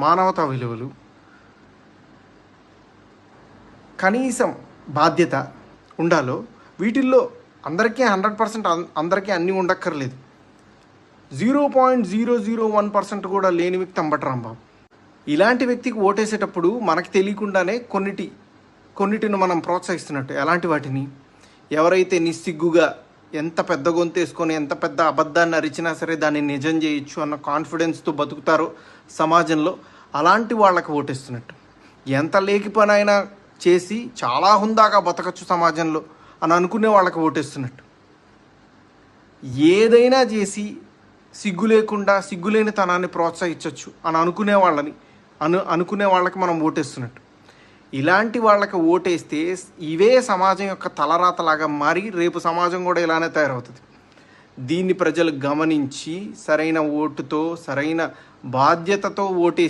మానవతా విలువలు, కనీసం బాధ్యత ఉండాలో వీటిల్లో అందరికీ 100% అందరికీ అన్నీ ఉండక్కర్లేదు. 0.001% కూడా లేని వ్యక్తి అంబటి రాంబాబు. ఇలాంటి వ్యక్తికి ఓటేసేటప్పుడు మనకు తెలియకుండానే కొన్నిటిని మనం ప్రోత్సహిస్తున్నట్టు. ఎలాంటి వాటిని? ఎవరైతే నిస్సిగ్గుగా ఎంత పెద్ద గొంతేసుకొని ఎంత పెద్ద అబద్ధాన్ని అరిచినా సరే దాన్ని నిజం చేయొచ్చు అన్న కాన్ఫిడెన్స్తో బతుకుతారో సమాజంలో, అలాంటి వాళ్ళకి ఓటేస్తున్నట్టు. ఎంత లేకి పని అయినా చేసి చాలా హుందాగా బతకచ్చు సమాజంలో అని అనుకునే వాళ్ళకి ఓటేస్తున్నట్టు. ఏదైనా చేసి సిగ్గు లేకుండా సిగ్గులేని తనాన్ని ప్రోత్సహించవచ్చు అని అనుకునే వాళ్ళకి మనం ఓటేస్తున్నట్టు. ఇలాంటి వాళ్ళకి ఓటేస్తే ఇవే సమాజం యొక్క తలరాతలాగా మారి రేపు సమాజం కూడా ఇలానే తయారవుతుంది. దీన్ని ప్రజలు గమనించి సరైన ఓటుతో సరైన బాధ్యతతో ఓటేసి